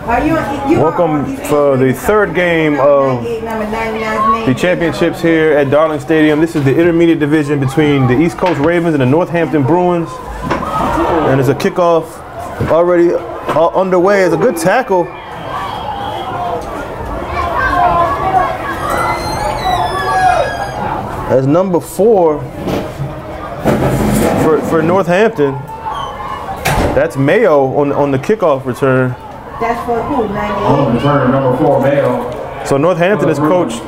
Welcome for the third game of the championships here at Darling Stadium. This is the intermediate division between the East Coast Ravens and the Northampton Bruins. And it's a kickoff already underway. It's a good tackle. As number 4 for Northampton. That's Mayo on the kickoff return. That's for who? 98? On return, number 4, Mayo. So Northampton is coached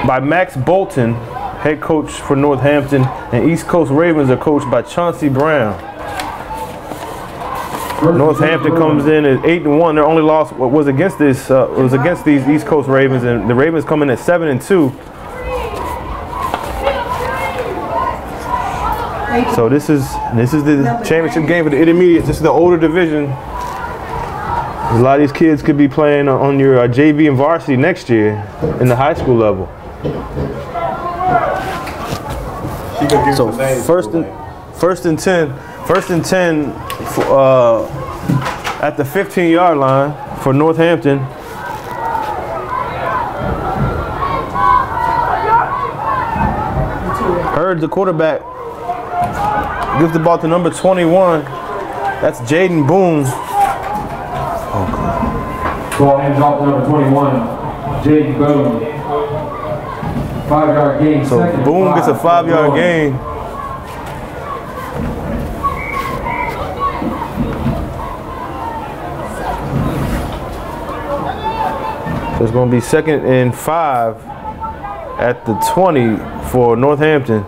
by Max Bolton, head coach for Northampton, and East Coast Ravens are coached by Chauncey Brown. Northampton comes in at 8-1. Their only loss was against this was against these East Coast Ravens, and the Ravens come in at 7-2. So this is the championship game for the intermediates. This is the older division. A lot of these kids could be playing on your JV and varsity next year in the high school level. So first and 10 at the 15-yard line for Northampton. Hurd, the quarterback, gives the ball to number 21. That's Jaden Boone. Ball hands off to number 21, Jaden Boone. 5-yard gain. So Boone gets a 5-yard gain. So it's going to be 2nd and 5 at the 20 for Northampton.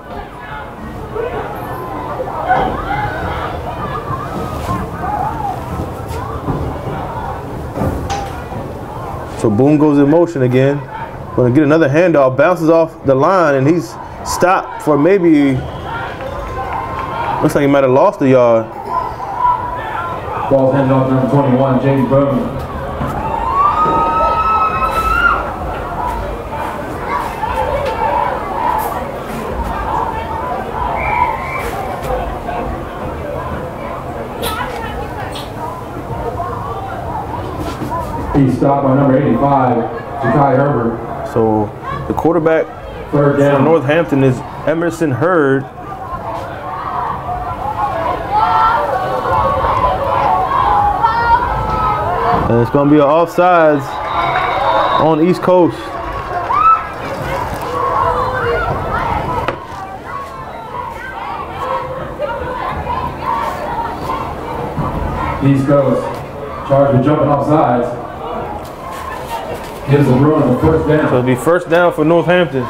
So Boone goes in motion again. Going to get another handoff, bounces off the line, and he's stopped for maybe, looks like he might have lost a yard. Ball's handed off to number 21, Jaden Boone. He's stopped by number 85, Ja'Kai Herbert. So the quarterback for Northampton is Emerson Hurd. And it's going to be an offsides on East Coast. East Coast charged with jumping offsides. Gives the Bruins a first down. So it'll be first down for Northampton.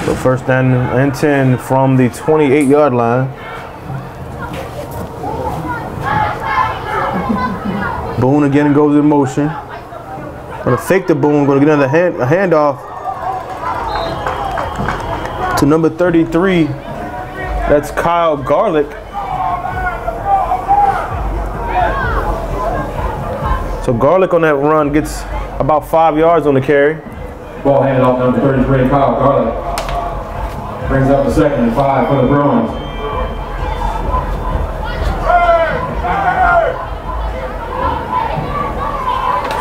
So first down and 10 from the 28-yard line. Boone again goes in motion. Gonna fake the Boone, gonna get another handoff to number 33, that's Kyle Garlick. So Garlick on that run gets about 5 yards on the carry. Ball handed off number 33, Kyle Garlick. Brings up the 2nd and 5 for the Bruins.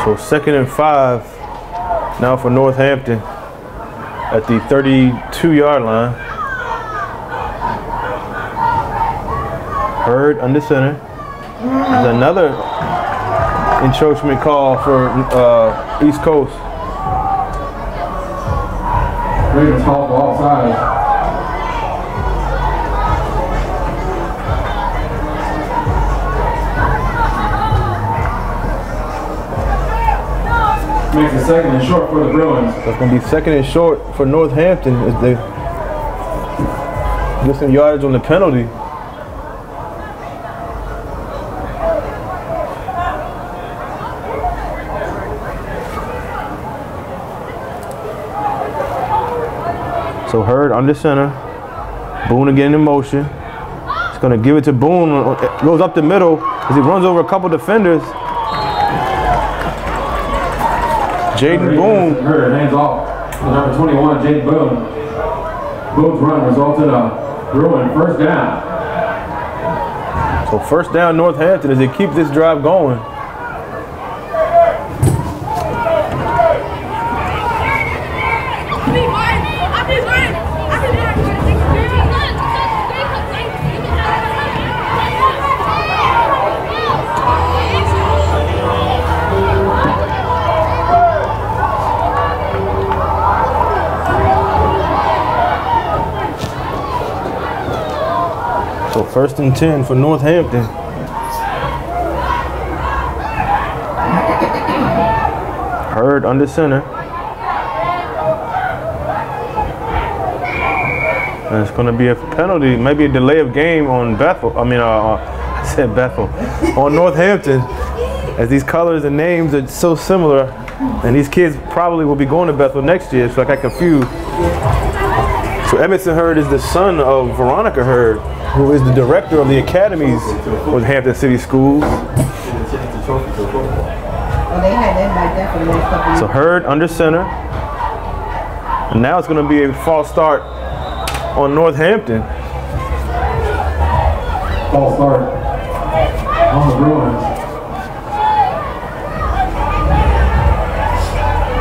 So 2nd and 5 now for Northampton at the 32-yard line. Hurd under center. There's another encroachment call for East Coast. Ravens call for offside. Makes it 2nd and short for the Bruins. That's going to be 2nd and short for Northampton as they get some yardage on the penalty. So Hurd under center. Boone again in motion. He's going to give it to Boone. Goes up the middle as he runs over a couple defenders. Jaden Boone. Hurt, hands off. Number 21, Jaden Boone. Boone's run results in a Bruin first down. So first down Northampton as they keep this drive going. So first and 10 for Northampton. Hurd under center. And it's going to be a penalty, maybe a delay of game on Bethel. I said Bethel. On Northampton, as these colors and names are so similar, and these kids probably will be going to Bethel next year, so I got confused. So Edmondson Hurd is the son of Veronica Hurd, who is the director of the academies with Hampton City Schools. So Hurd under center. And now it's going to be a false start on Northampton. False start on the Bruins.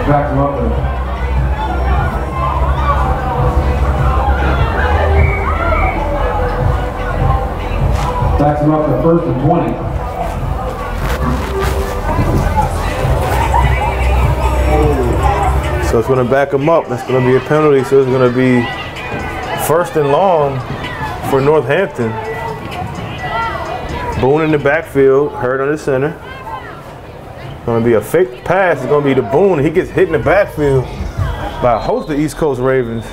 Back them up there. Backs him up to first and 20. So it's going to back him up. That's going to be a penalty. So it's going to be first and long for Northampton. Boone in the backfield, Hurd under center. Going to be a fake pass. It's going to be to Boone. He gets hit in the backfield by a host of East Coast Ravens.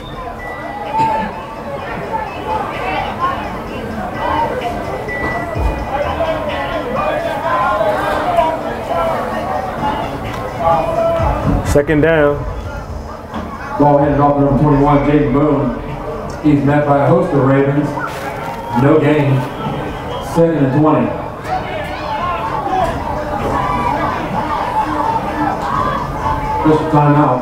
Second down. Ball handed off to number 21, Jaden Boone. He's met by a host of Ravens. No gain. Second and 20. Just a timeout.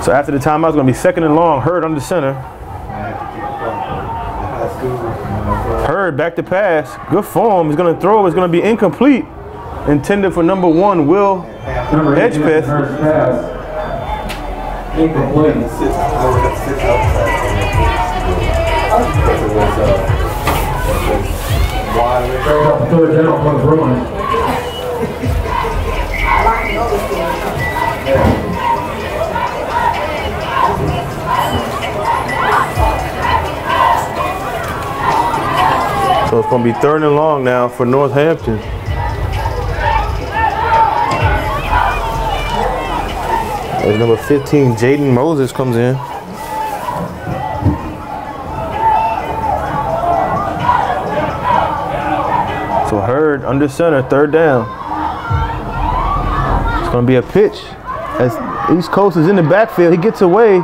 So after the timeout, it's going to be second and long. Hurd under center. Hurd back to pass. Good form. He's going to throw. It's going to be incomplete. Intended for number 1, Will Hedgepeth. Incomplete. Third down for the Bruins. So it's going to be third and long now for Northampton. As number 15, Jaden Moses comes in. So Hurd under center, third down. It's going to be a pitch. As East Coast is in the backfield, he gets away,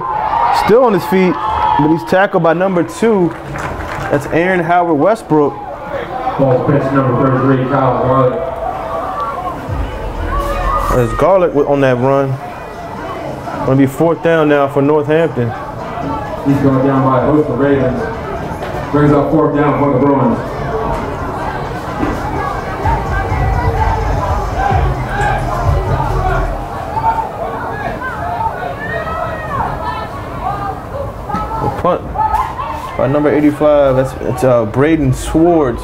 still on his feet, but he's tackled by number 2. That's Aaron Howard Westbrook. Ball pitch number 33, Kyle Garlick. There's Garlick on that run. Going to be fourth down now for Northampton. He's going down by a host of Ravens. Brings up fourth down for the Bruins. The punt by number 85. It's Braden Swartz.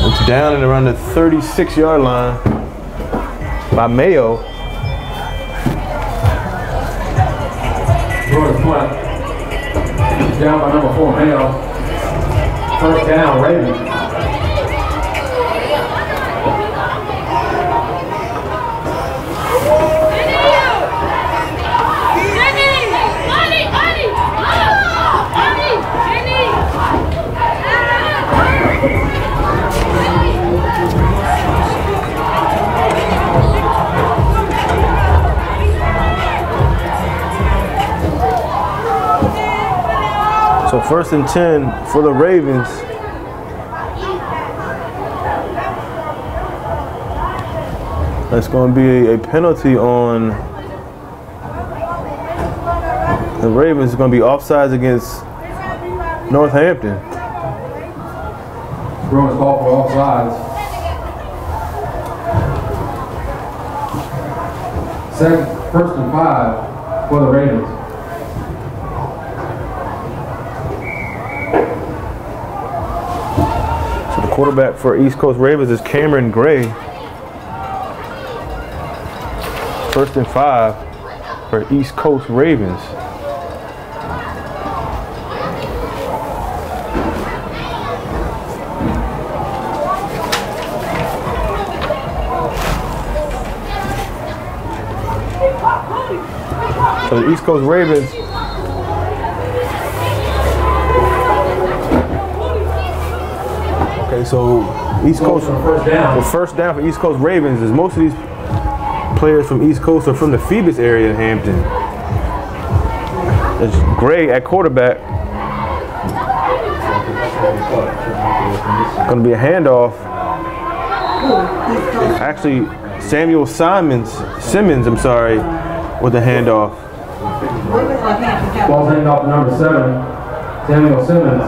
It's down and around the 36-yard line by Mayo. Bruins punt. Down by number 4, Mayo. First down, Ravens. So first and 10 for the Ravens. That's going to be a penalty on the Ravens. It's going to be offsides against Northampton. Bruins call for offsides. First and 5 for the Ravens. So the quarterback for East Coast Ravens is Cameron Gray. First and 5 for East Coast Ravens. So the East Coast Ravens so East Coast the first down for East Coast Ravens is most of these players from East Coast are from the Phoebus area in Hampton. There's Gray at quarterback. Going to be a handoff. Actually, Samuel Simmons, I'm sorry, with the handoff. Ball's handed off to number 7, Samuel Simmons.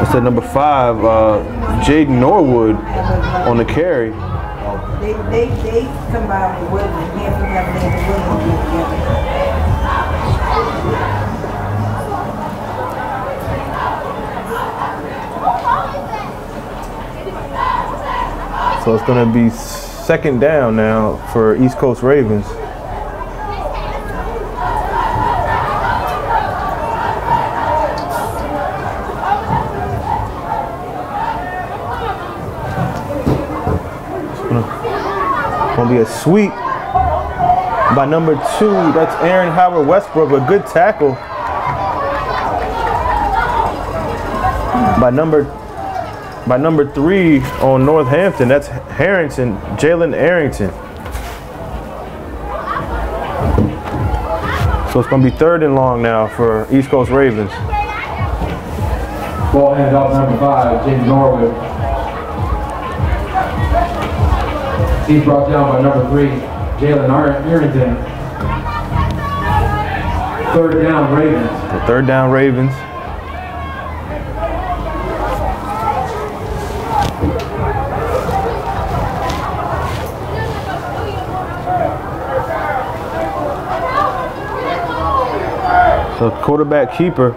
It's at number 5, Jaden Norwood on the carry. They combine with Williams. Hampton have named Williams together. So it's going to be second down now for East Coast Ravens. Gonna be a sweep by number 2. That's Aaron Howard Westbrook. A good tackle by number 3 on Northampton. That's Harrington, Jalen Arrington. So it's gonna be third and long now for East Coast Ravens. Ball handed off to number 5, James Norwood. He's brought down by number 3, Jalen Arrington. Third down, Ravens. The third down, Ravens. So quarterback keeper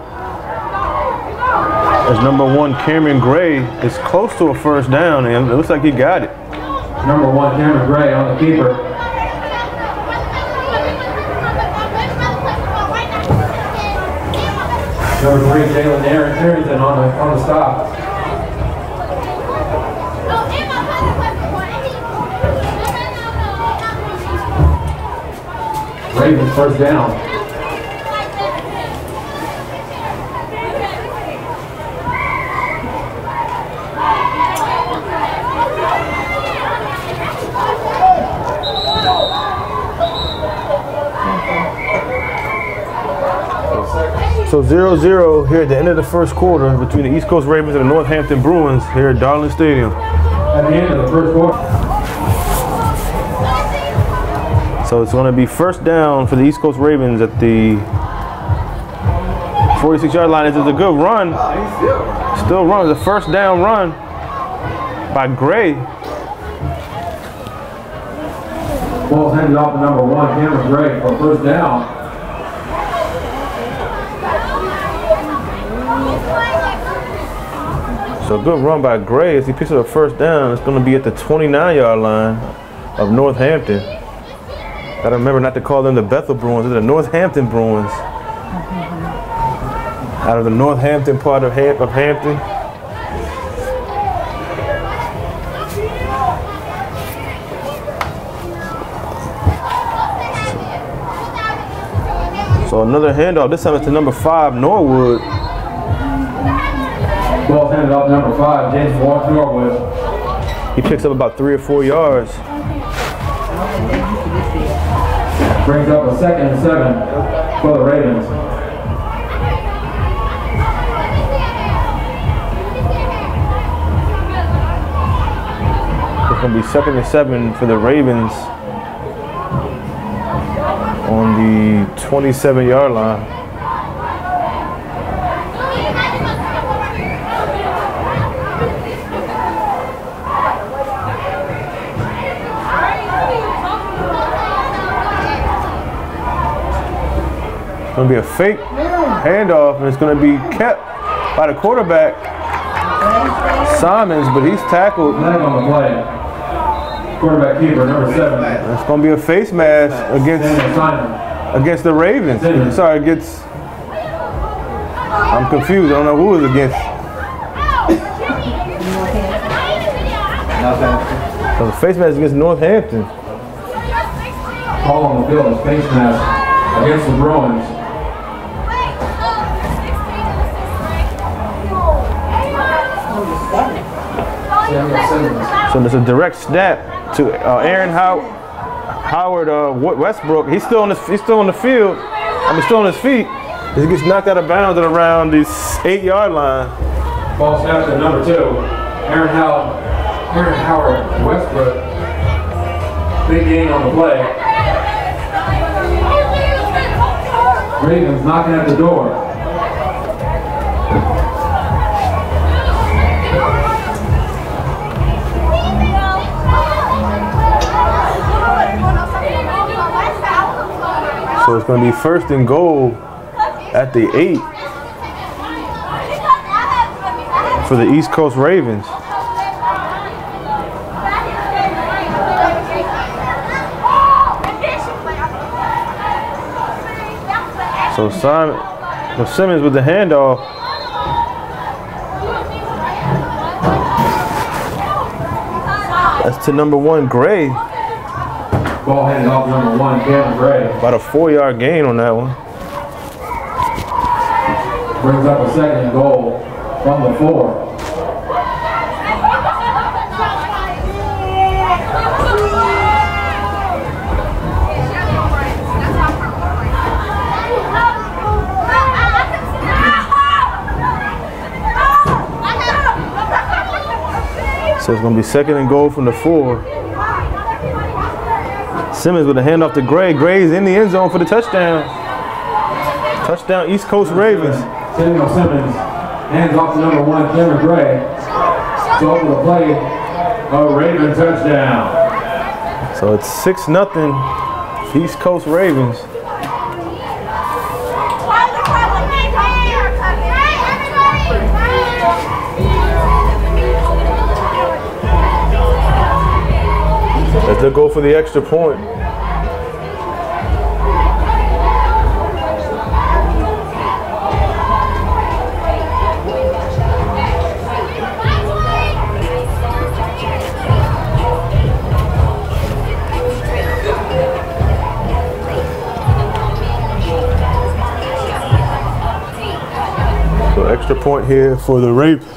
is number 1, Cameron Gray. It's close to a first down, and it looks like he got it. Number 1, Cameron Gray on the keeper. Number 3, Jalen Arrington on the stop. Ravens first down. So 0-0 here at the end of the first quarter between the East Coast Ravens and the Northampton Bruins here at Darling Stadium. At the end of the first quarter. So it's going to be first down for the East Coast Ravens at the 46-yard line. It's a good run. Still runs. A first down run by Gray. Ball's handed off to number 1, Cameron Gray for first down. So a good run by Gray as he picks up a first down. It's going to be at the 29-yard line of Northampton. Gotta remember not to call them the Bethel Bruins. They're the Northampton Bruins. Out of the Northampton part of Hampton. So another handoff. This time it's to number 5, Norwood. Ball handed off to number 5, James Norwood. He picks up about 3 or 4 yards. Brings up a 2nd and 7 for the Ravens. It's going to be 2nd and 7 for the Ravens on the 27-yard line. It's going to be a fake handoff, and it's going to be kept by the quarterback, Simons, but he's tackled. Flag on the play. Quarterback keeper, number 7. It's going to be a face mask against the Ravens. Sorry, against. I'm confused. I don't know who is against. So the face mask against Northampton. Call on the field is face mask against the Bruins. So there's a direct snap to Aaron Howard Westbrook. He's still on the field. I mean, still on his feet. He gets knocked out of bounds at around the 8-yard line. Ball snap to number 2, Aaron Howard Westbrook. Big gain on the play. Ravens knocking at the door. So it's going to be 1st and goal at the 8 for the East Coast Ravens. So Simmons with the handoff. That's to number 1, Gray. Ball handed off to number 1, Kevin Gray. About a 4-yard gain on that one. Brings up a 2nd and goal from the 4. So it's going to be 2nd and goal from the 4. Simmons with a handoff to Gray. Gray's in the end zone for the touchdown. Touchdown, East Coast Ravens. Samuel Simmons hands off to number 1, Kevin Gray. So over the play, a Raven touchdown. So it's 6-0 East Coast Ravens. As they go for the extra point. So extra point here for the Ravens.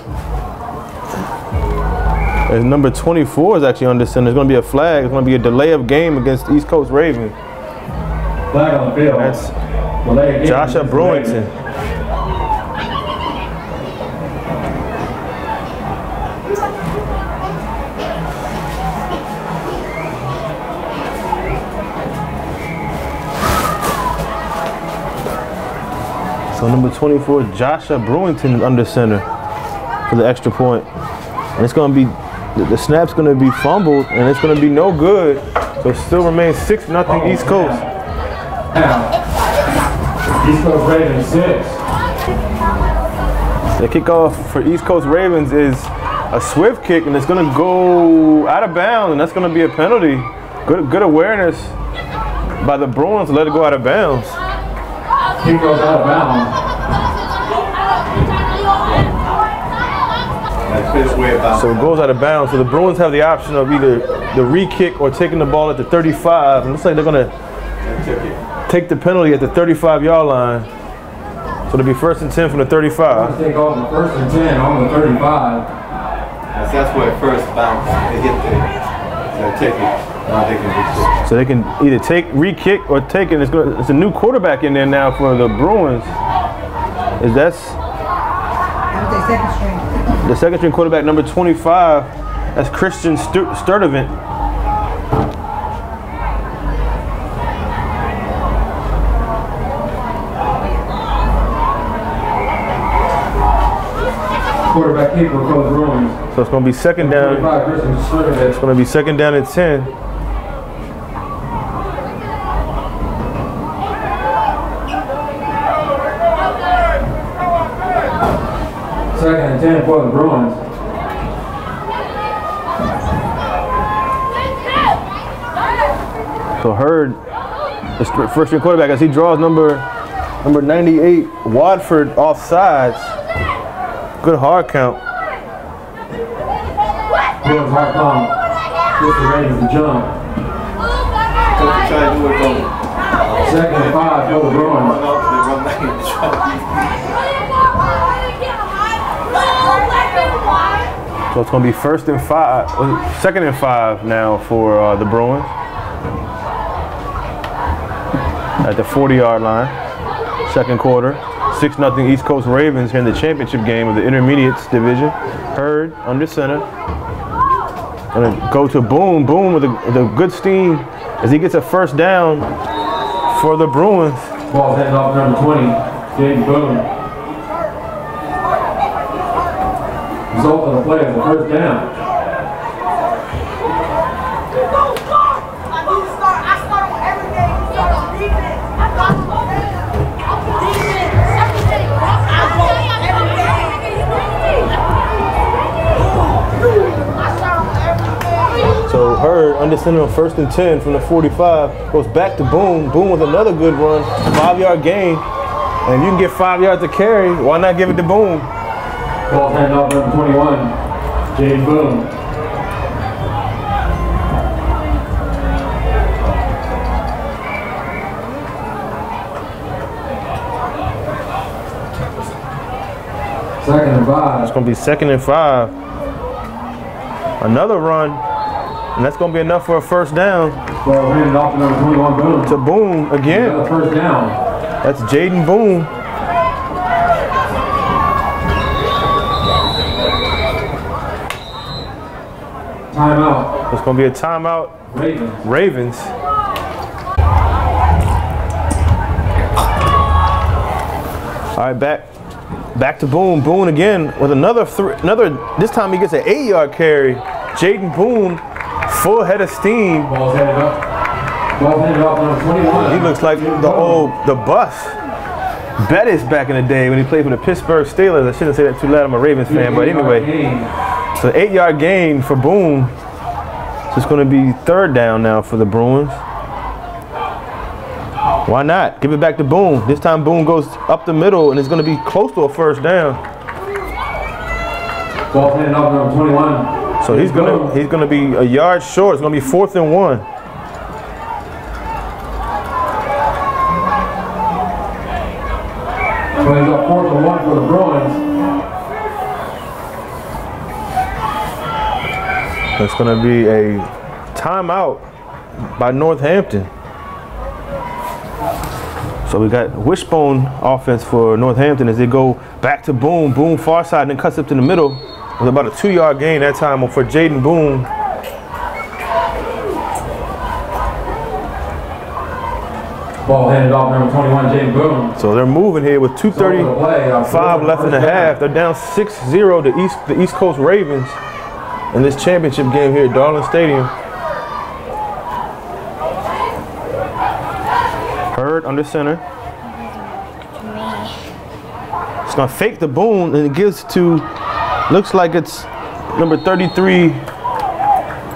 And number 24 is actually under center. There's going to be a flag. It's going to be a delay of game against East Coast Ravens. Flag on the field. That's Joshua Brewington. So number 24, Joshua Brewington is under center for the extra point. And it's going to be, the snap's going to be fumbled, and it's going to be no good. So it still remains 6-0 East Coast. Now, East Coast Ravens 6. The kickoff for East Coast Ravens is a swift kick, and it's going to go out of bounds, and that's going to be a penalty. Good awareness by the Bruins to let it go out of bounds. Kick goes out of bounds. So it goes out of bounds. So the Bruins have the option of either the re-kick or taking the ball at the 35. And it looks like they're going to take the penalty at the 35-yard line. So it'll be 1st and 10 from the 35. Take off the 1st and 10 on the 35. That's where it first bounced. They get take it. So they can either take re-kick or take it. It's a new quarterback in there now for the Bruins. The second string quarterback, number 25, That's Christian Sturdivant. Quarterback keeper for the Bruins. So it's going to be second down. It's going to be second down at 10. Second and 10 for the Bruins. So Hurd, the first-year quarterback, as he draws number 98, Watford offsides. Good hard count. Bruins hard count. This is ready to jump. Second and 5 for the Bruins. So it's going to be second and 5 now for the Bruins at the 40-yard line. Second quarter, 6-0 East Coast Ravens here in the championship game of the Intermediates division. Hurd under center. Going to go to Boone. Boone with a good steam as he gets a first down for the Bruins. Ball's heading off number 20, Jaden Boone. Result of the play is a first down. So Hurd under center on 1st and 10 from the 45, goes back to Boone. Boone with another good run, 5-yard gain. And if you can get 5 yards to carry, why not give it to Boone? Ball hand off number 21, Jaden Boone. Second and 5. It's going to be second and 5. Another run, and that's going to be enough for a first down. Ball handed off to number 21, Boone. To Boone again. Another first down. That's Jaden Boone. Timeout. It's going to be a timeout. Ravens. All right, back to Boone. Boone again with another. This time he gets an 8-yard carry. Jaden Boone, full head of steam. Ball's headed up. Ball handed off number 21. He looks like the bus. Bettis back in the day when he played for the Pittsburgh Steelers. I shouldn't say that too loud. I'm a Ravens fan, but anyway. So 8-yard gain for Boone. So it's going to be third down now for the Bruins. Why not? Give it back to Boone. This time Boone goes up the middle and it's going to be close to a first down. Ball handed off number 21. So he's gonna be a yard short. It's gonna be 4th and 1. Plays up 4th and 1 for the Bruins. It's going to be a timeout by Northampton. So we got wishbone offense for Northampton as they go back to Boone. Boone far side and then cuts up to the middle with about a 2-yard gain that time for Jaden Boone. Ball handed off number 21, Jaden Boone. So they're moving here with 2:35 left in the half. They're down 6-0 to the East Coast Ravens in this championship game here at Darling Stadium. Hurd under center. It's gonna fake the Boone and it gives to, looks like it's number 33,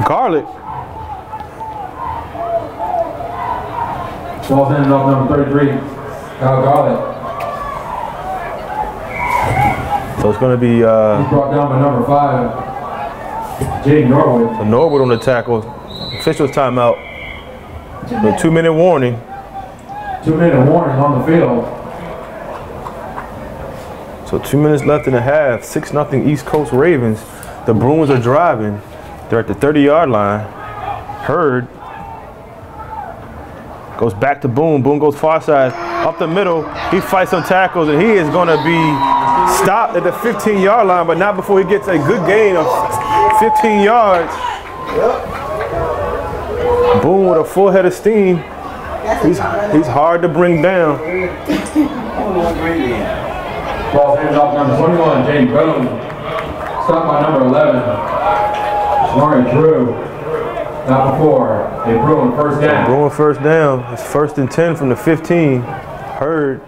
Garlick. Ball handed off number 33, Kyle Garlick. So it's gonna be He's brought down by number 5, Jaden Norwood. So Norwood on the tackle. Officials timeout. A 2-minute warning. 2-minute warning on the field. So 2 minutes left in the half. 6-0 East Coast Ravens. The Bruins are driving. They're at the 30-yard line. Hurd goes back to Boone. Boone goes far side, up the middle. He fights some tackles, and he is going to be stopped at the 15-yard line, but not before he gets a good gain of 15 yards. Boone with a full head of steam. He's hard to bring down. Ball hands off number 21, James Boone. Stopped by number 11, Murray Drew. Not before a Bruin first down. Bruin first down. It's 1st and 10 from the 15. Hurd.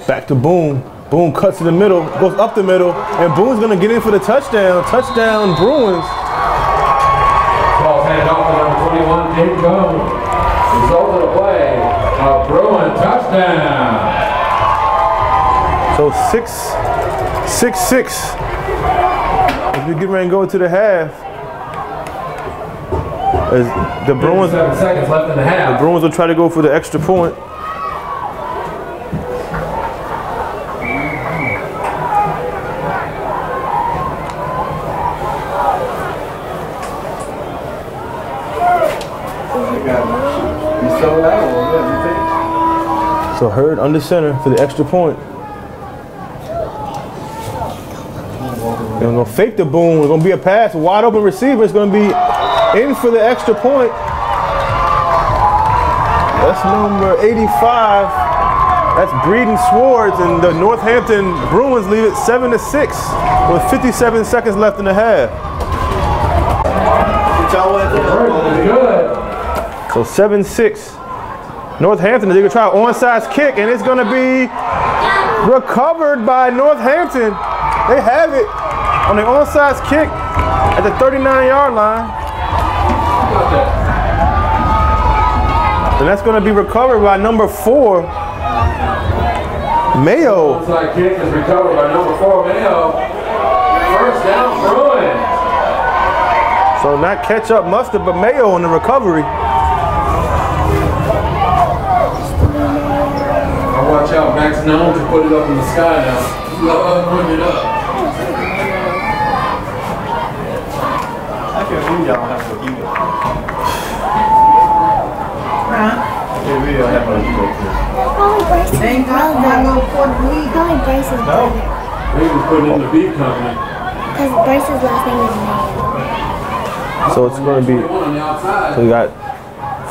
Back to Boone. Boone cuts to the middle, goes up the middle, and Boone's going to get in for the touchdown. Touchdown, Bruins. Ball handed off to number 21, James Boone. Result of the play, a Bruin touchdown. So 6-6. As we get ready and go to the half. As the Bruins, 7 seconds left in the half. The Bruins will try to go for the extra point. So Hurd under center for the extra point. They're going to fake the Boone. It's going to be a pass. Wide open receiver. It's going to be in for the extra point. That's number 85. That's Breeden Swartz, and the Northampton Bruins lead it 7-6 with 57 seconds left in the half. So 7-6. Northampton, they're going to try an onside kick, and it's going to be recovered by Northampton. They have it on the onside kick at the 39-yard line. And that's going to be recovered by number 4, Mayo. Onside kick is recovered by number 4, Mayo. First down, Bruins. So not ketchup mustard, but Mayo on the recovery. Watch out, Max known to put it up in the sky now. Love putting it up. I can't believe y'all have to eat it. Huh? I can't believe y'all have to eat it. Probably Bryce. Ain't got no pork meat. Probably Bryce's brother. He was putting in the beef company. Because Bryce's last name is Mayo. So it's going to be, so we got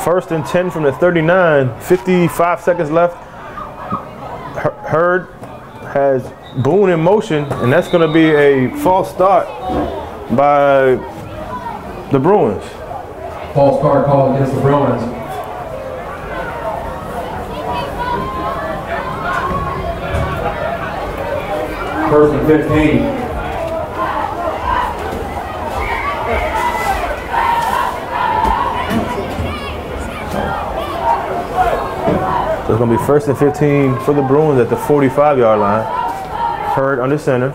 1st and 10 from the 39, 55 seconds left. Hurd has Boone in motion, and that's going to be a false start by the Bruins. False start call against the Bruins. First and 15. So it's going to be 1st and 15 for the Bruins at the 45-yard line. Hurd under center.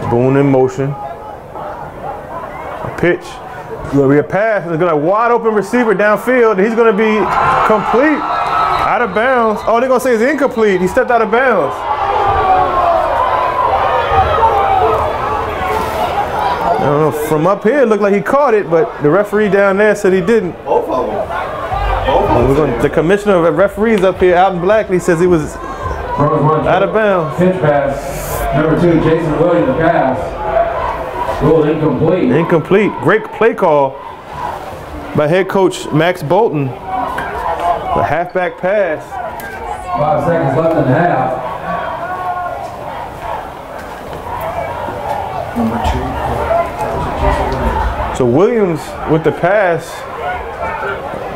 Boone in motion. A pitch. It's going to be a pass. It's going to be a wide open receiver downfield. And he's going to be complete. Out of bounds. Oh, they're going to say it's incomplete. He stepped out of bounds. I don't know. From up here, it looked like he caught it, but the referee down there said he didn't. Both of them. The commissioner of referees up here, Alton Blackley, says he was out of bounds. Pitch pass. Number 2, Jason Williams, pass. Ruled incomplete. Incomplete. Great play call by head coach Max Bolton. The halfback pass. 5 seconds left in the half. So Williams with the pass,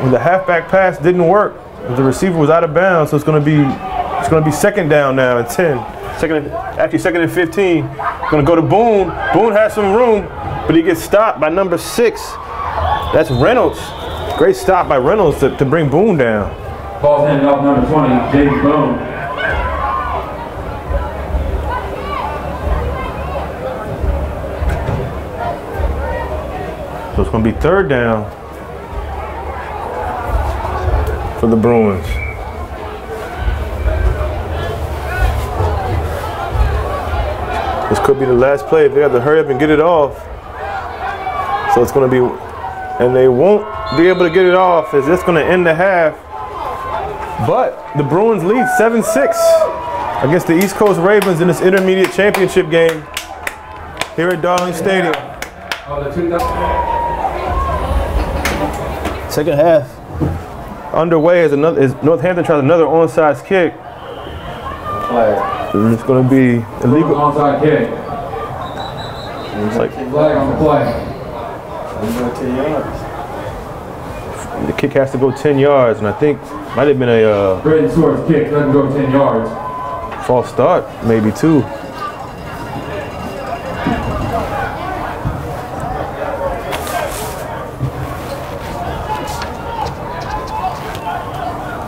with the halfback pass didn't work. The receiver was out of bounds, so it's going to be 2nd down now at 10. Second and 15. Going to go to Boone. Boone has some room, but he gets stopped by number 6. That's Reynolds. Great stop by Reynolds to bring Boone down. Ball handed off number 20, James Boone. So it's going to be 3rd down for the Bruins. This could be the last play if they have to hurry up and get it off. So it's going to be, and they won't be able to get it off as it's going to end the half. But the Bruins lead 7-6 against the East Coast Ravens in this intermediate championship game here at Darling Stadium. Second half underway as Northampton tries another onside kick. And it's going to be illegal. Onside kick. It's like Flag on the play. the kick has to go 10 yards, and I think might have been a Braden Swords kick doesn't go 10 yards. false start, maybe too.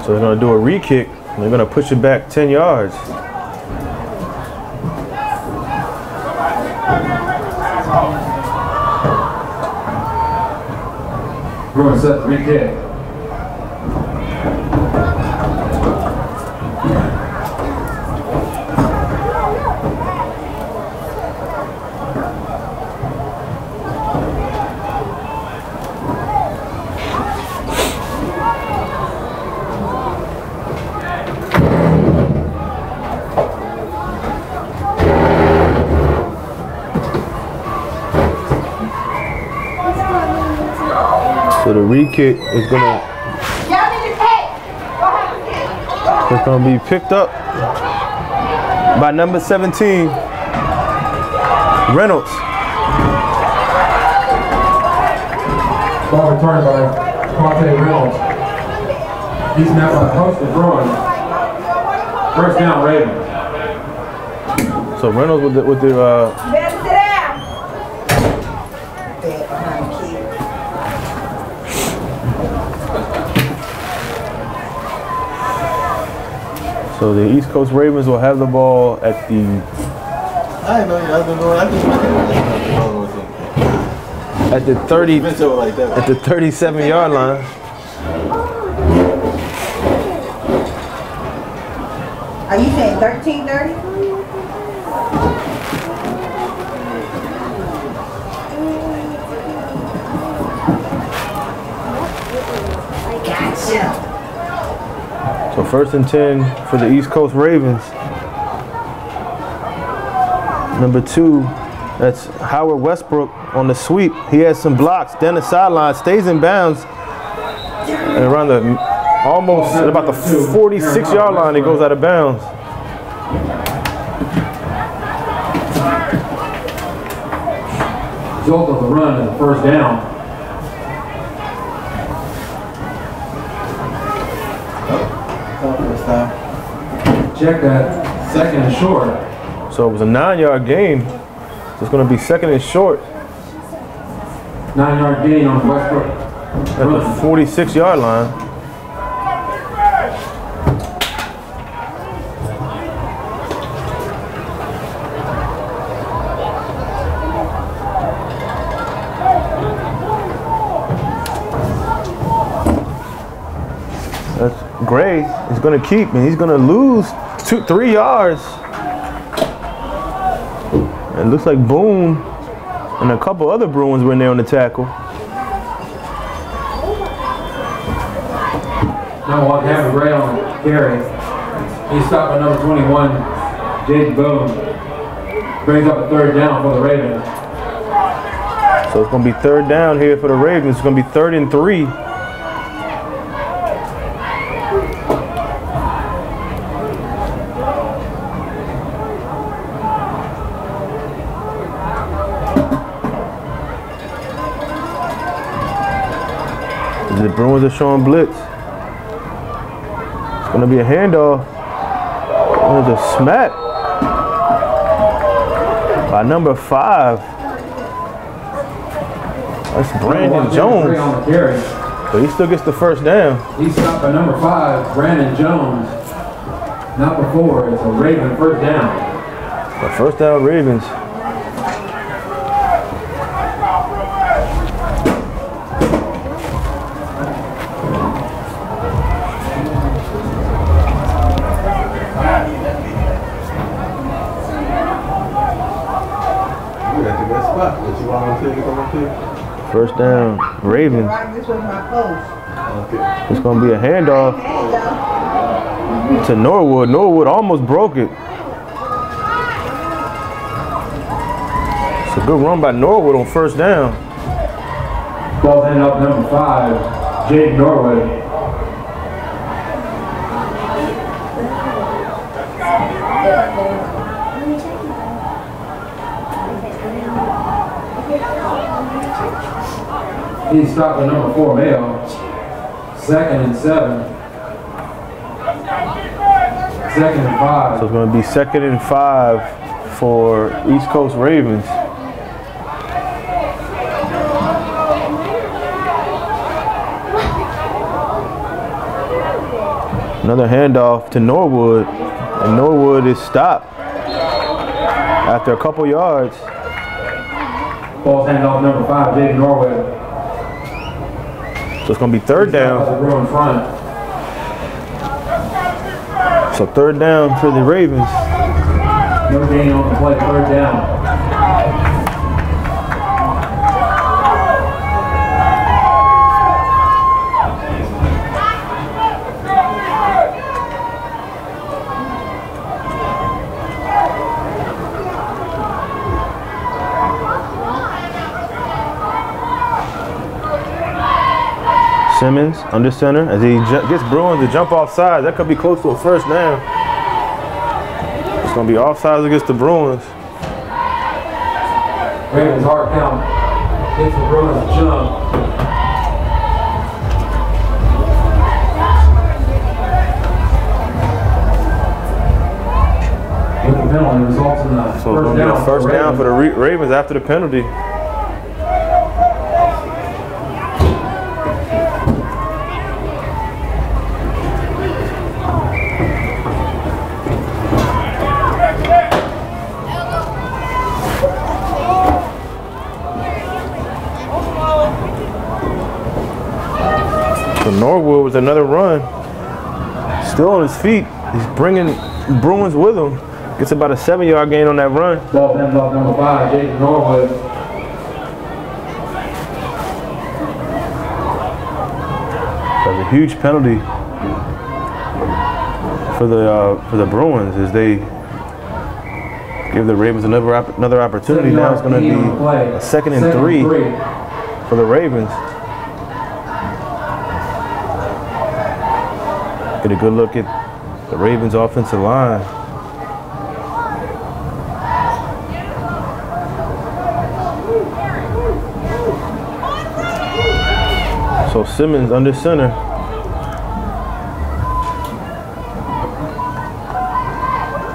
So they're going to do a re-kick, and they're going to push it back 10 yards. Bruins set the re-kick. So the re-kick is gonna be picked up by number 17, Reynolds. Ball returned by Reynolds. He's now by the post of Bruins. First down, Ravens. So Reynolds with the Better sit down. Bad behind kid. so the East Coast Ravens will have the ball at the I didn't know you guys been doing. I just at the 30 been so like that. at the 37-yard line. Are you saying 13:30? Gotcha. So first and 10 for the East Coast Ravens. Number 2, that's Howard Westbrook on the sweep. He has some blocks down the sideline, stays in bounds, and around the almost at about the 46-yard line, he goes out of bounds. Result of the run is a first down. Check that. Second and short. So it was a 9-yard gain. So it's going to be second and short 9-yard gain on Westbrook. at the 46-yard line. That's Gray is going to keep, and he's going to lose 3 yards. It looks like Boone and a couple other Bruins were in there on the tackle. Now we'll have Gray on the carry. He's stopped by number 21, Jaden Boone. Brings up a third down for the Ravens. So it's going to be third down here for the Ravens. It's going to be 3rd and 3. The Bruins are showing blitz. It's going to be a handoff. There's a smack by number 5. That's Brandon Jones. But he still gets the first down. He's stopped by number 5, Brandon Jones. Not before. It's a Raven first down. The first down Ravens. First down, Ravens. This was my post. It's going to be a handoff. to Norwood. Norwood almost broke it. It's a good run by Norwood on first down. Ball's ended up number 5, Jake Norwood. He's stopped with number 4, Mayo. 2nd and 7. 2nd and 5. So it's going to be 2nd and 5 for East Coast Ravens. Another handoff to Norwood, and Norwood is stopped after a couple yards. Ball's handed off number 5, Jake Norwood. So it's going to be third down. So third down for the Ravens. No gain on the play, third down. Simmons under center as he gets Bruins to jump offside. That could be close to a first down. It's going to be offsides against the Bruins. Ravens hard count. Gets the Bruins to jump. With the penalty results in the So it's going to be a first down for the Ravens after the penalty. So Norwood with another run, still on his feet. He's bringing Bruins with him. Gets about a 7-yard gain on that run. Ball ends off number 5, Jake Norwood. That's a huge penalty for the Bruins as they give the Ravens another opportunity. Now it's going to be a 2nd and 3 for the Ravens. Get a good look at the Ravens offensive line. So Simmons under center.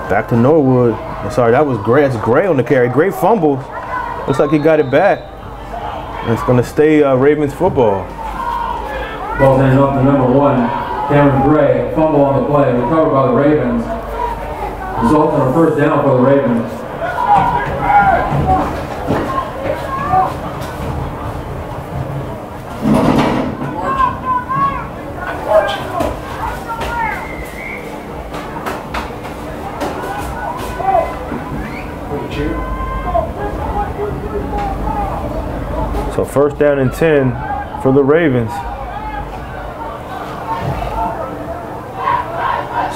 Back to Norwood. Sorry, that was Gray. That's Gray on the carry. Gray fumbles. Looks like he got it back. And it's going to stay Ravens football. Ball handed off to number 1. Cameron Gray, fumble on the play, recovered by the Ravens. Results in a first down for the Ravens. So first down and 10 for the Ravens.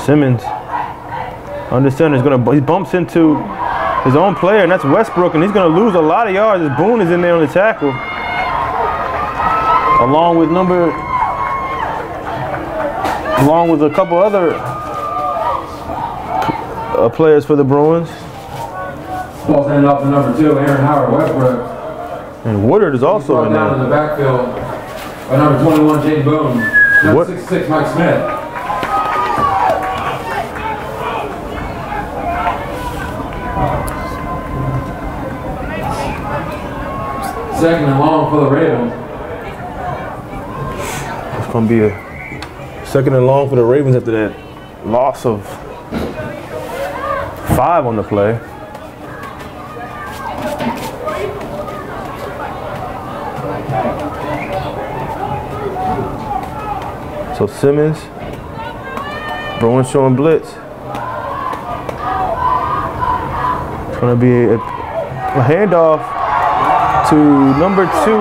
Simmons under center he bumps into his own player, and that's Westbrook, and he's going to lose a lot of yards as Boone is in there on the tackle, along with a couple other players for the Bruins. Ball's handed off to number 2, Aaron Howard Westbrook. And Woodard is also in there. Down in the backfield by number 21, Jake Boone. Number 66, Mike Smith. Second and long for the Ravens. It's going to be a second and long for the Ravens after that loss of 5 on the play. So Simmons, Bruins showing blitz. It's going to be a handoff to number 2,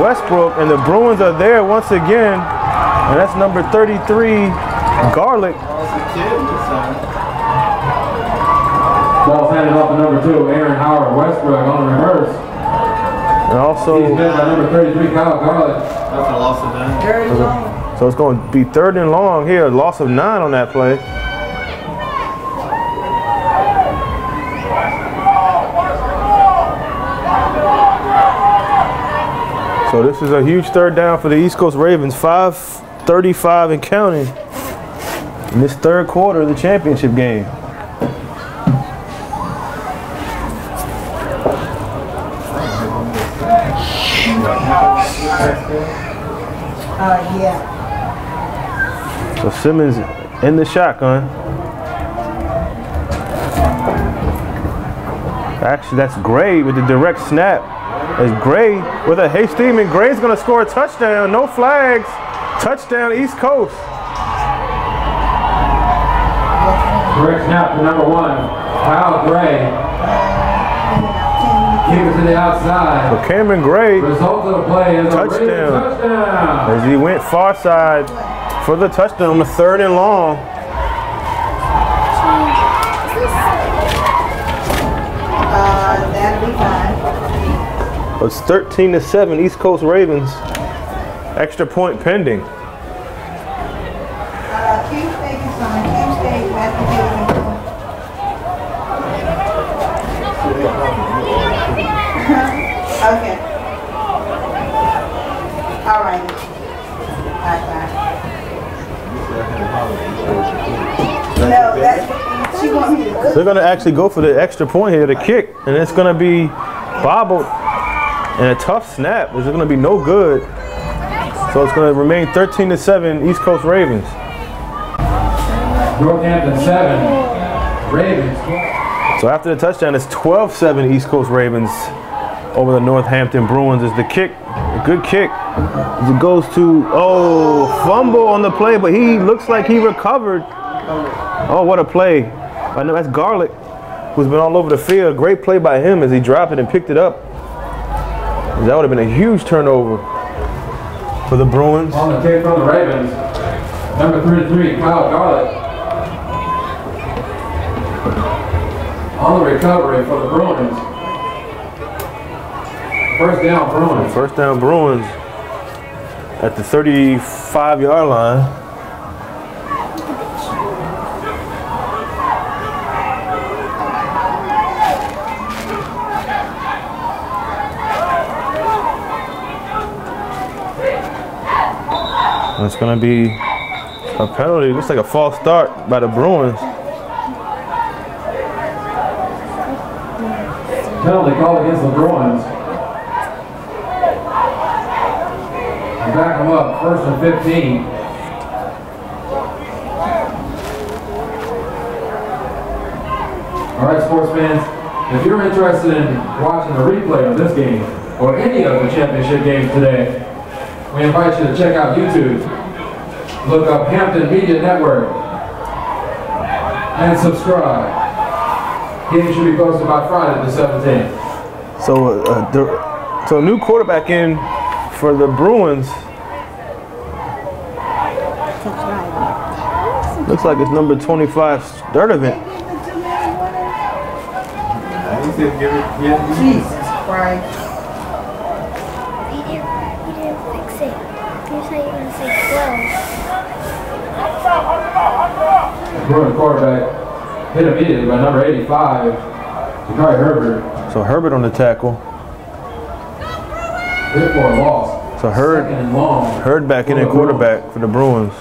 Westbrook, and the Bruins are there once again, and that's number 33, Garlic. Ball's handed off to number 2, Aaron Howard Westbrook on the reverse. And also, he's met by number 33, Kyle Garlic. That's a loss of 9. Third and long. so it's going to be 3rd and long here. Loss of 9 on that play. So this is a huge 3rd down for the East Coast Ravens. 5:35 and counting in this 3rd quarter of the championship game. Yeah. So Simmons in the shotgun. Actually, that's Gray with the direct snap. It's Gray with a hasty, and Gray's going to score a touchdown. No flags. Touchdown, East Coast. Direct snap to number 1, Kyle Gray. Keep it to the outside. So Cameron Gray, Result of the play is a touchdown. touchdown. As he went far side for the touchdown on the 3rd and long. That'll be fine. It's 13-7 East Coast Ravens. Extra point pending. Q State is fine. Q State, Okay. All right. No, that's what she wants me to cook. They're going to actually go for the extra point here, the kick, and it's going to be bobbled. And a tough snap. This is going to be no good. So it's going to remain 13-7 East Coast Ravens. Northampton 7, Ravens. So after the touchdown, it's 12-7 East Coast Ravens over the Northampton Bruins. Is the kick, a good kick. As it goes to, fumble on the play, but he looks like he recovered. Oh, what a play. I know that's Garlic, who's been all over the field. Great play by him as he dropped it and picked it up. That would have been a huge turnover for the Bruins. On the kick from the Ravens, number 33, Kyle Garlic. On the recovery for the Bruins. First down, Bruins. First down, Bruins at the 35-yard line. It's going to be a penalty. Looks like a false start by the Bruins. Penalty called against the Bruins. And back them up, 1st and 15. All right, sports fans, if you're interested in watching a replay of this game or any of the championship games today, we invite you to check out YouTube. Look up Hampton Media Network and subscribe. Game should be posted by Friday the 17th. So a new quarterback in for the Bruins. Looks like it's number 25, Sturdivant. Jesus Christ. You didn't fix it. You said you were going to say 12. Bruins quarterback hit immediately by number 85, Jakari Herbert. So Herbert on the tackle. Hit for a loss. So Hurd back in at quarterback for the Bruins.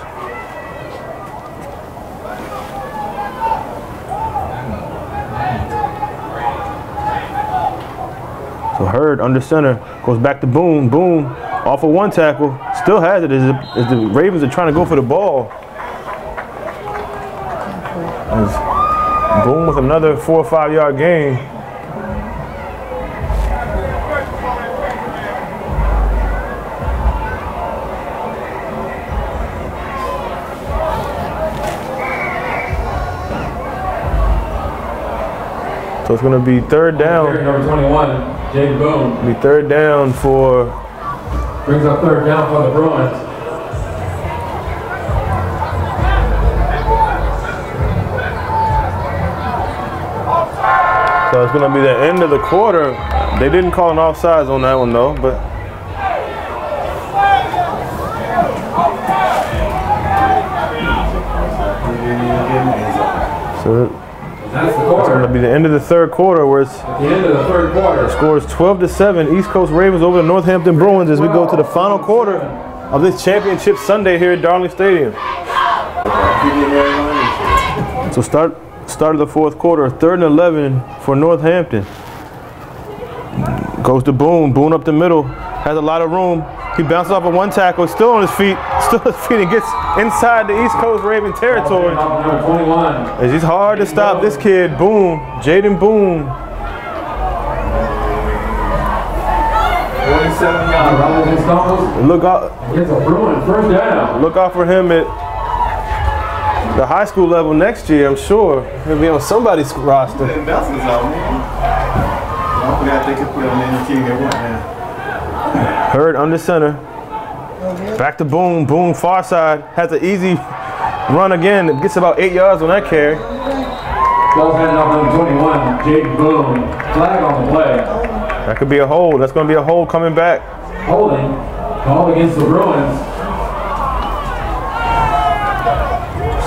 So Hurd under center, goes back to Boone. Boone off of one tackle, still has it as the Ravens are trying to go for the ball. As Boone with another 4 or 5 yard gain. So it's going to be 3rd down. Number 21, Jaden Boone. Be 3rd down for. Brings up 3rd down for the Bruins. So it's going to be the end of the quarter. They didn't call an offsides on that one though, but so That's the quarter. it's going to be the end of the third quarter, where it's At the end of the third quarter. scores 12-7. East Coast Ravens over the Northampton Bruins as we go to the final quarter of this championship Sunday here at Darling Stadium. So start of the fourth quarter, 3rd and 11 for Northampton. Goes to Boone. Boone up the middle, has a lot of room. He bounces off of one tackle, still on his feet, and gets inside the East Coast Raven territory. Number 21. It's hard to stop this kid, Boone, Jaden Boone. 47 yards. Look out! Gets a Bruin first down. Look out for him at the high school level next year. I'm sure he'll be on somebody's roster. The Nelson's out, man. I forgot they could put him in the team they want now. Hurd under center. Back to Boone. Boone far side. Has an easy run again. It gets about 8 yards on that carry. Ball handed off number 21, Jaden Boone. Flag on the play. That could be a hold. That's going to be a hold coming back. Holding. Called against the Bruins.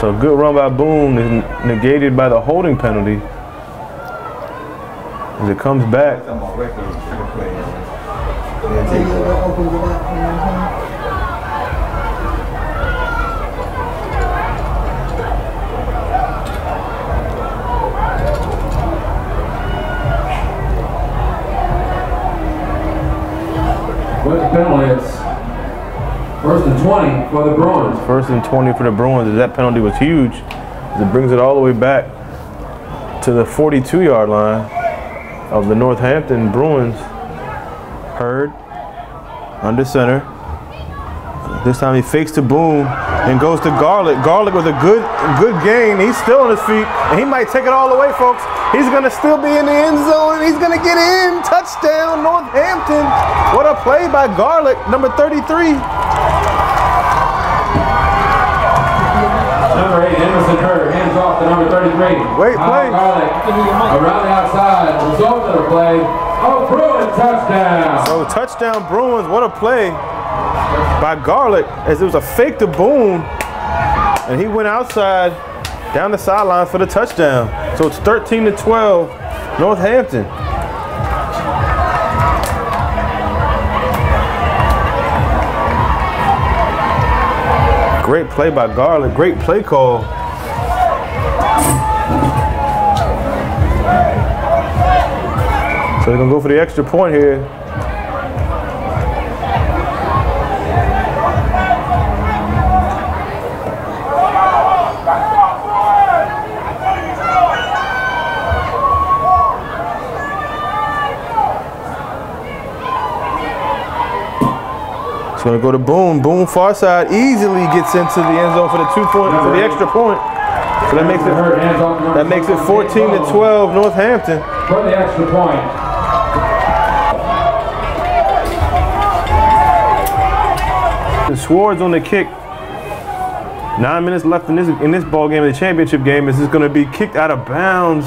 So good run by Boone is negated by the holding penalty. As it comes back. With the penalty, it's 1st and 20 for the Bruins. 1st and 20 for the Bruins. That penalty was huge. It brings it all the way back to the 42-yard line of the Northampton Bruins. Hurd under center. This time he fakes to Boone and goes to Garlick. Garlick with a good gain. He's still on his feet, and he might take it all the way, folks. He's going to still be in the end zone, and he's going to get in. Touchdown, Northampton. What a play by Garlick, number 33. Number 8, Emerson Hurd, hands off to number 33. Wait, play. Garlick around the outside. Result of the play. Oh, Bruins touchdown. So touchdown Bruins. What a play by Garlick, as it was a fake to Boone, and he went outside down the sideline for the touchdown. So it's 13-12 Northampton. Great play by Garlick. Great play call. So they're going to go for the extra point here. It's going to go to Boone. Boone far side easily gets into the end zone for the 2 point, for the extra point. So that makes it 14-12 Northampton. For the extra point. And Swartz on the kick. 9 minutes left in this ball game, the championship game. Is going to be kicked out of bounds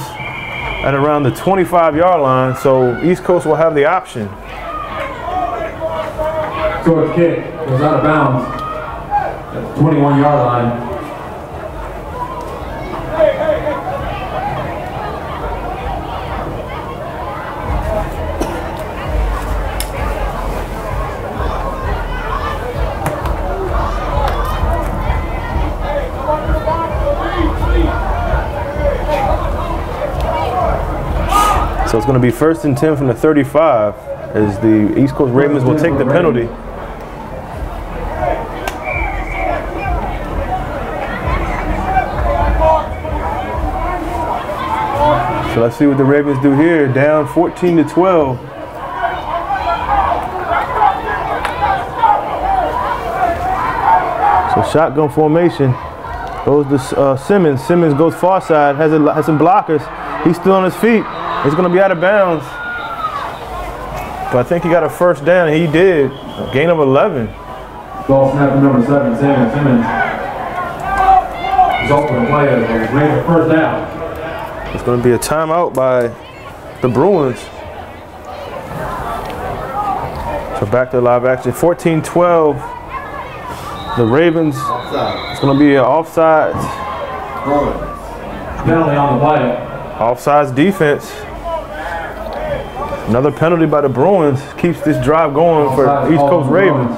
at around the 25-yard line. So East Coast will have the option. Swartz kick goes out of bounds at the 21-yard line. So it's going to be 1st and 10 from the 35 as the East Coast Ravens will take the penalty. So let's see what the Ravens do here. Down 14-12. So shotgun formation goes to Simmons. Simmons goes far side, has some blockers. He's still on his feet. He's going to be out of bounds. But I think he got a first down, and he did. A gain of 11. Ball snap to number 7, Samuel Simmons. Result of the play is a first down. It's going to be a timeout by the Bruins. So back to live action. 14-12. The Ravens. It's going to be an offside. Penalty on the play. Offsides defense. Another penalty by the Bruins keeps this drive going for East Coast Ravens.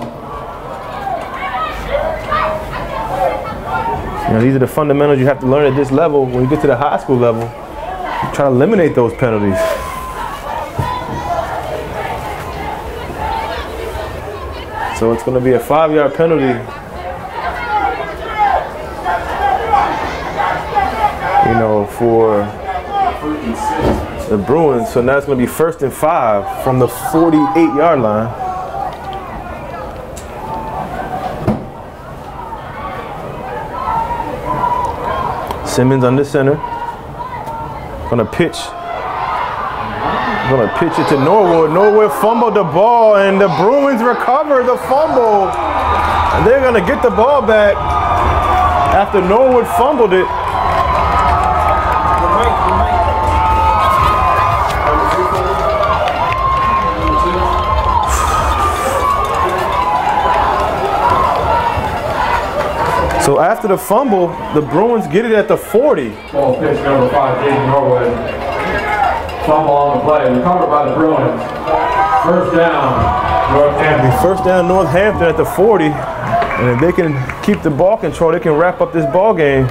You know, these are the fundamentals you have to learn at this level. When you get to the high school level, you try to eliminate those penalties. So it's going to be a 5-yard penalty. You know, for the Bruins. So now it's going to be 1st and 5 from the 48-yard line. Simmons under center. Gonna pitch it to Norwood. Norwood fumbled the ball, and the Bruins recover the fumble. And they're gonna get the ball back after Norwood fumbled it. So after the fumble, the Bruins get it at the 40. Ball pitch number 5, Jaden Norwood. Fumble on the play, recovered by the Bruins. First down, Northampton. First down, Northampton at the 40. And if they can keep the ball control, they can wrap up this ball game.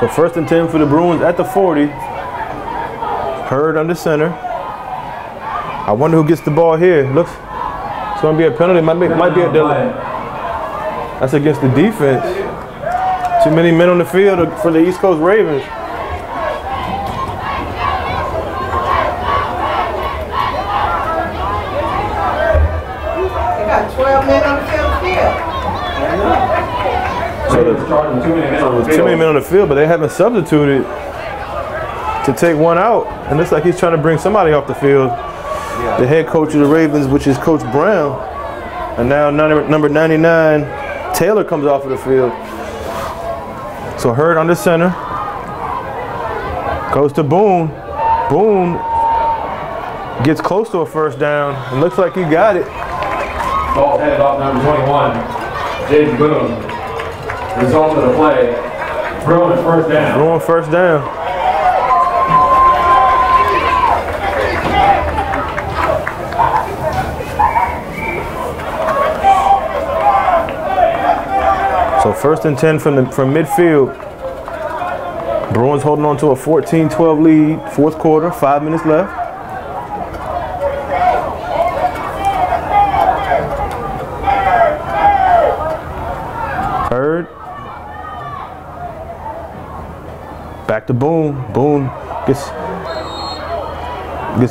So 1st and 10 for the Bruins at the 40. Hurd under center. I wonder who gets the ball here. Looks, it's going to be a penalty. Might be a delay. That's against the defense. Too many men on the field for the East Coast Ravens. They got 12 men on the field. So there's too many men on the field, but they haven't substituted to take one out. And it looks like he's trying to bring somebody off the field. The head coach of the Ravens, which is Coach Brown. And now number 99, Taylor, comes off of the field. So Hurd under center. Goes to Boone. Boone gets close to a first down. It looks like he got it. Ball headed off number 21, Jaden Boone. Result of the play, Bruins first down. Bruins first down. So 1st and 10 from midfield. Bruins holding on to a 14-12 lead, 4th quarter, 5 minutes left. Hurd. Back to Boone. Boone gets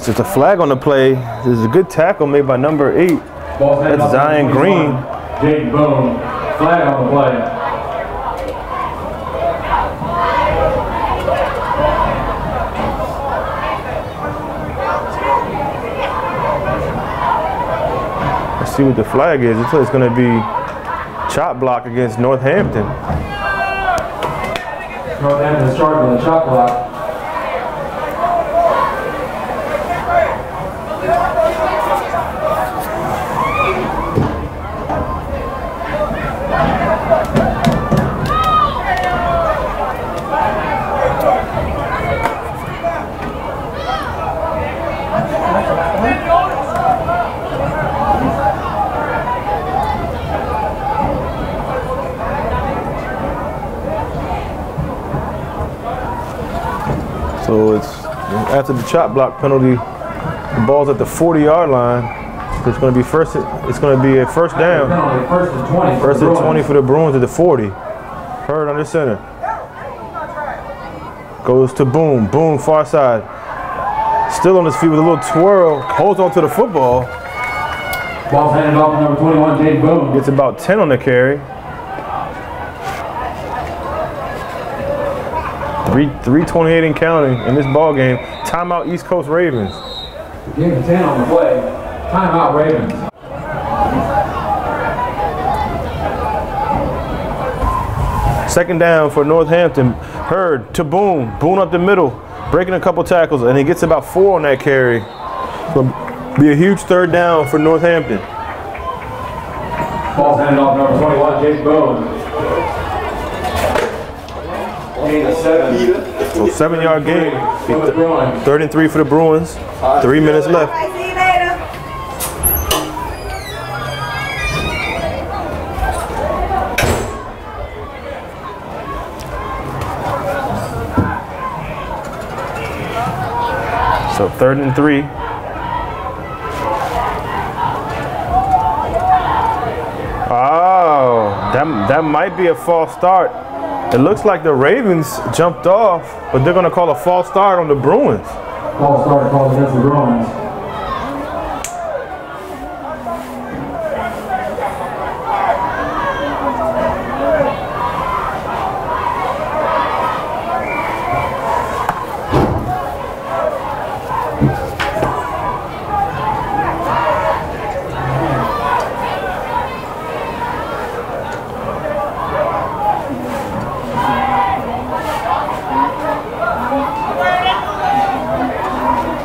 just a flag on the play. There's a good tackle made by number 8. That's Zion Green. Jaden Boone, flag on the play. Let's see what the flag is. It's going to be chop block against Northampton. Northampton is charged with a chop block. So it's after the chop block penalty, the ball's at the 40-yard line. So it's going to be It's going to be a first down. First and 20. First and 20 for the Bruins at the 40. Hurd under center. Goes to Boone. Boone far side. Still on his feet with a little twirl. Holds on to the football. Ball's handed off to number 21, Jaden Boone. Gets about 10 on the carry. 3:28 and counting in this ball game. Timeout, East Coast Ravens. Game 10 on the play. Timeout, Ravens. Second down for Northampton. Hurd to Boone. Boone up the middle, breaking a couple tackles, and he gets about 4 on that carry. So be a huge third down for Northampton. Ball's handed off number 21, Jake Boone. Gain of 7. So 7-yard gain. For the Bruins. 3rd and 3 for the Bruins. 3 minutes left. All right, see you later. So 3rd and 3. Oh, that might be a false start. It looks like the Ravens jumped off, but they're going to call a false start on the Bruins. False start called against the Bruins.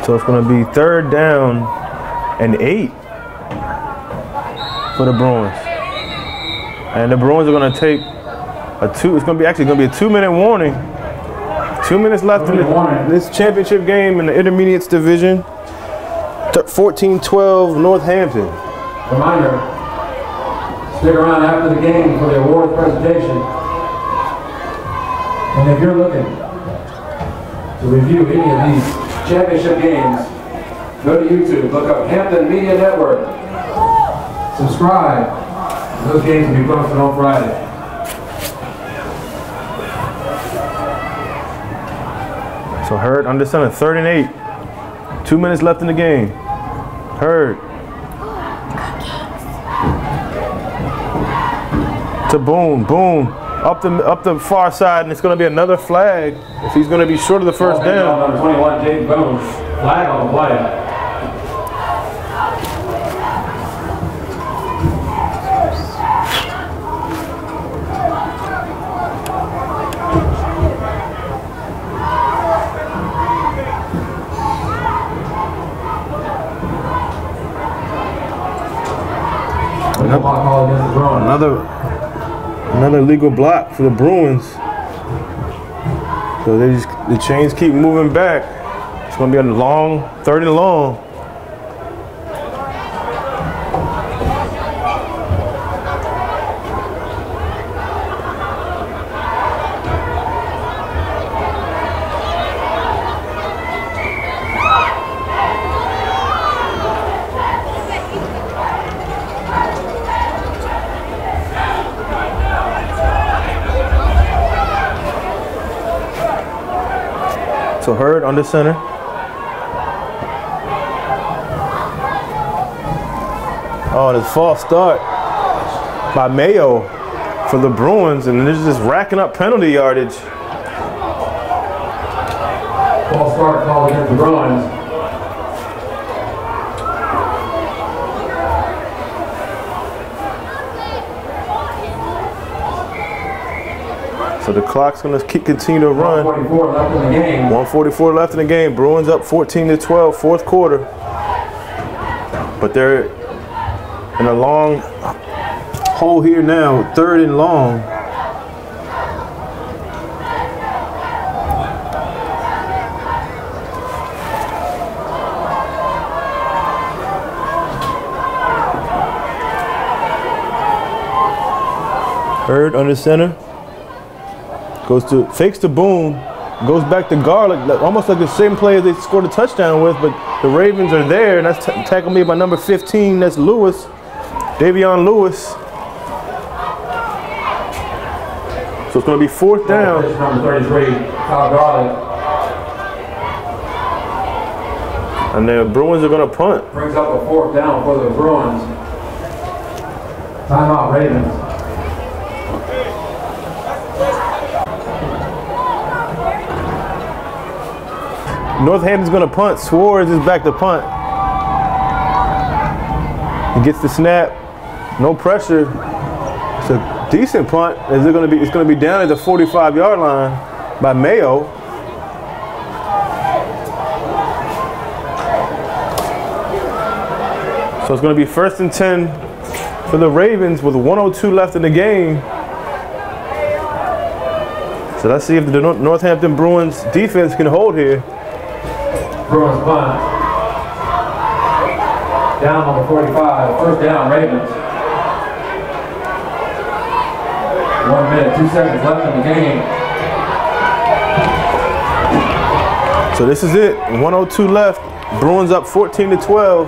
So it's going to be 3rd down and 8 for the Bruins. And the Bruins are going to take a 2. It's going to be actually going to be a 2-minute warning. 2 minutes left in this championship game in the Intermediates division. 14-12 Northampton. Reminder, stick around after the game for the awards presentation. And if you're looking to review any of these championship games, go to YouTube, look up Hampton Media Network, subscribe, and those games will be posted on Friday. So Hurd under center, 3rd and 8. 2 minutes left in the game. Hurd. To Boone. Boone up the far side, and it's going to be another flag if he's going to be short of the first down. Number 21, Jake Boone, flag on the play. Another legal block for the Bruins. So the chains keep moving back. It's going to be a long 3rd and long. So Hurd under center. Oh, and it's false start by Mayo for the Bruins, and they're just racking up penalty yardage. False start called against the Bruins. So the clock's going to continue to run. 1:44 left in the game. 1:44 left in the game. Bruins up 14-12, 4th quarter. But they're in a long hole here now, 3rd and long. Hurd under center. Fakes to Boone, goes back to Garlic, almost like the same player they scored a touchdown with, but the Ravens are there, and that's tackled made by number 15, that's Lewis, Davion Lewis. So it's going to be 4th down. Number 33, Kyle Garlic. And the Bruins are going to punt. Brings up a 4th down for the Bruins. Timeout, Ravens. Northampton's going to punt. Swartz is back to punt. He gets the snap. No pressure. It's a decent punt. Is it going to be? It's going to be down at the 45-yard line by Mayo. So it's going to be 1st and 10 for the Ravens with 1:02 left in the game. So let's see if the Northampton Bruins defense can hold here. Bruins punt. Down on the 45. 1st down, Ravens. 1 minute, 2 seconds left in the game. So this is it. 1:02 left. Bruins up 14-12.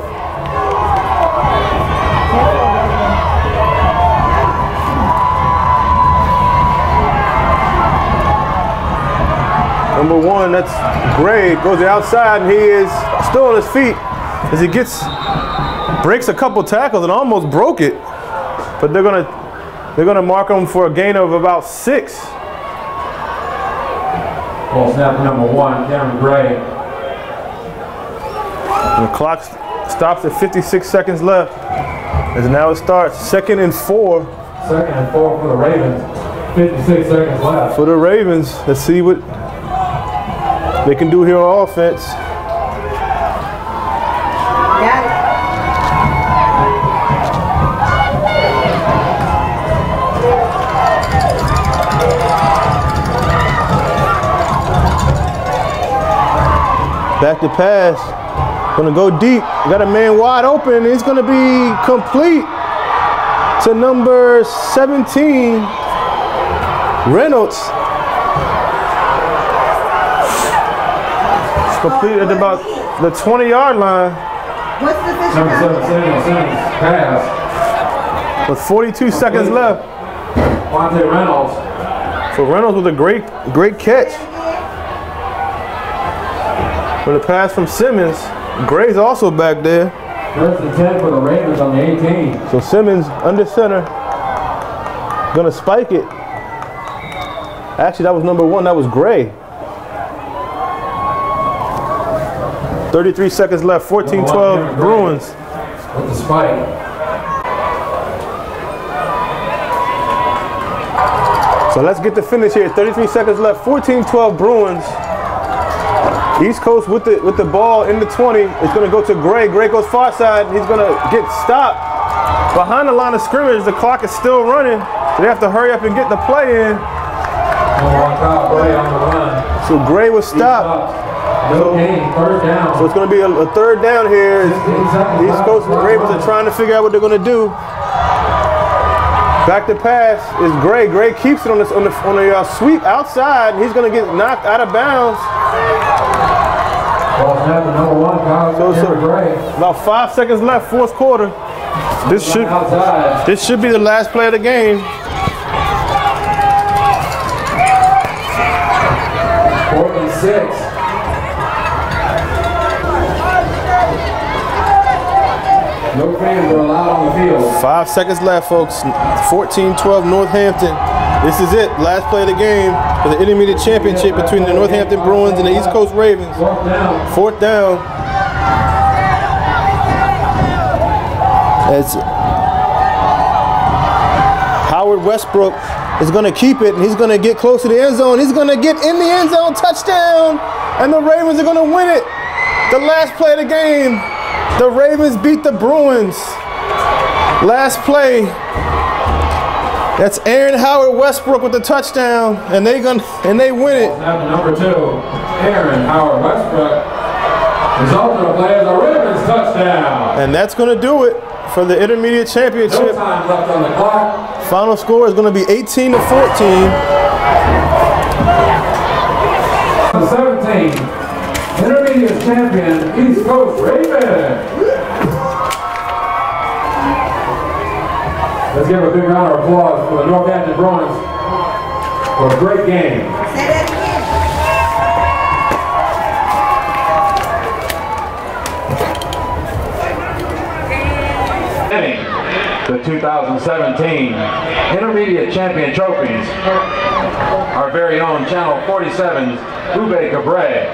Number 1, that's Gray, goes outside, and he is still on his feet as he breaks a couple tackles and almost broke it. But they're gonna mark him for a gain of about 6. Ball snap number 1, Cameron Gray. And the clock stops at 56 seconds left. As now it starts 2nd and 4. 2nd and 4 for the Ravens. 56 seconds left. For the Ravens, let's see what they can do here on offense. Got it. Back to pass. Gonna go deep. Got a man wide open. It's gonna be complete to number 17, Reynolds. It's complete at about the 20-yard line. What's the official Number 7, Simmons, pass. With 42 seconds left. Monte Reynolds. So Reynolds with a great catch. For the pass from Simmons. Gray's also back there. 1st and 10 for the Ravens on the 18. So Simmons under center. Gonna spike it. Actually, that was number 1. That was Gray. 33 seconds left. 14-12 Bruins. With the spike. So let's get the finish here. 33 seconds left. 14-12 Bruins. East Coast with the ball in the 20. It's going to go to Gray. Gray goes far side. He's going to get stopped behind the line of scrimmage. The clock is still running. So they have to hurry up and get the play in. Gray on the run. So Gray was stopped. No gain, 3rd down. So it's going to be a 3rd down here. East Coast Ravens are trying to figure out what they're going to do. Back to pass is Gray. Gray keeps it on the sweep outside. He's going to get knocked out of bounds. Ball snap number 1, Cameron Gray. About 5 seconds left, 4th quarter. This should be the last play of the game. 4th and 6. No fans are allowed on the field. 5 seconds left, folks. 14-12 Northampton. This is it. Last play of the game for the intermediate championship between the Northampton Bruins and the East Coast Ravens. 4th down. As Howard Westbrook is going to keep it, and he's going to get close to the end zone. He's going to get in the end zone. Touchdown. And the Ravens are going to win it. The last play of the game. The Ravens beat the Bruins. Last play. That's Aaron Howard Westbrook with the touchdown, and they win it. Number 2, Aaron Howard Westbrook. Result of the play is a Ravens touchdown. And that's going to do it for the intermediate championship. No time left on the clock. Final score is going to be 18-14. 17. Intermediate champion, East Coast Ravens. Let's give a big round of applause for the Northampton Bruins for a great game. Say that again. The 2017 Intermediate Champion Trophies, our very own Channel 47's Ube Cabrera.